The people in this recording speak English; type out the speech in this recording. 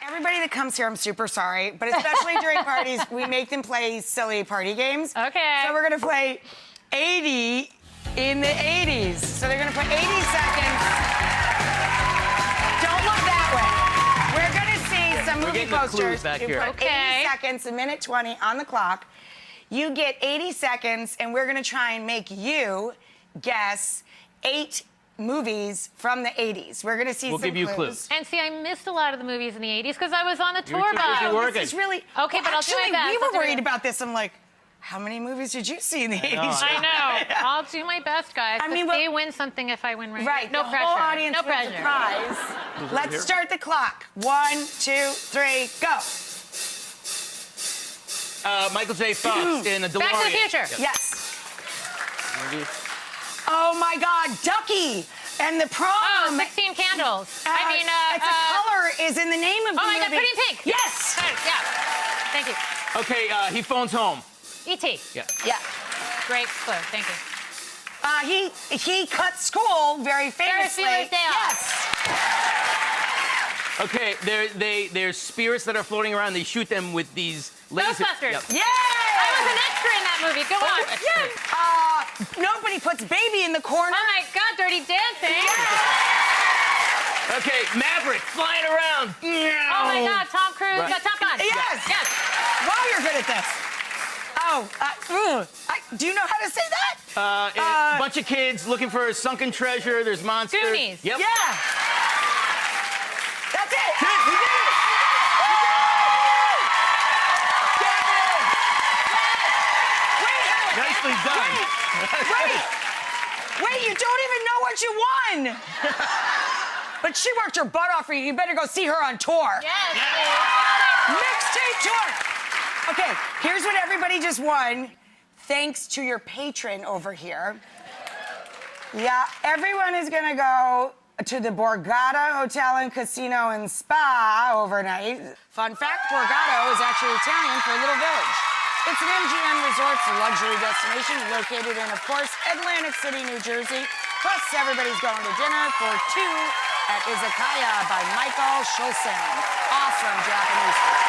Everybody that comes here, I'm super sorry, but especially during parties, we make them play silly party games. Okay. So we're gonna play 80 in the 80s. So they're gonna put 80 seconds. Don't look that way. We're gonna see some movie posters. Back you here. put Okay. 80 seconds, a minute 20 on the clock. You get 80 seconds, and we're gonna try and make you guess 8 movies from the 80s. We're gonna see We'll some give you clues. clues. And see, I missed a lot of the movies in the 80s because I was on the You were tour too busy bus. working. This is really... Okay, but I'll do my actually, best. we I'll were do my worried best. about this. I'm like, how many movies did you see in the 80s? I know. I'll do my best, guys. I mean, they win something if I win right. Right, No the pressure. whole audience no wins a pressure. prize. Let's start the clock. 1, 2, 3, go. Michael J. Fox in a DeLorean. Back to the Future. Yes. Oh my God, Ducky and the prom. Oh, 16 Candles. It's a color is in the name of the Oh my movie. God, Pretty in Pink. Yes. Yeah. Thank you. Okay, he phones home. E.T. Yeah. Yeah. Great clue. Thank you. He cut school very famously. Bueller's Day Off. Yes. Okay, there's spirits that are floating around. They shoot them with these lasers. Ghostbusters. Yay! I was an extra in that movie. Go on. Nobody puts baby in the corner. Oh my God, Dirty Dancing. Okay, Maverick flying around. Oh my God, Tom Cruise. Right. Top Gun. Yes. Yes. Wow, you're good at this. Do you know how to say that? A bunch of kids looking for a sunken treasure. There's monsters. Goonies. Yep. Yeah. That's it. We did it! Nicely done. Wait, you don't even know what you won. But she worked her butt off for you. You better go see her on tour. Yes. Mixtape tour. Okay, here's what everybody just won. Thanks to your patron over here. Yeah, everyone is gonna go to the Borgata Hotel and Casino and Spa overnight. Fun fact, Borgata is actually Italian for Little Village. It's an MGM Resorts luxury destination located in, of course, Atlantic City, New Jersey. Plus, everybody's going to dinner for 2 at Izakaya by Michael Schulzen. Awesome Japanese food.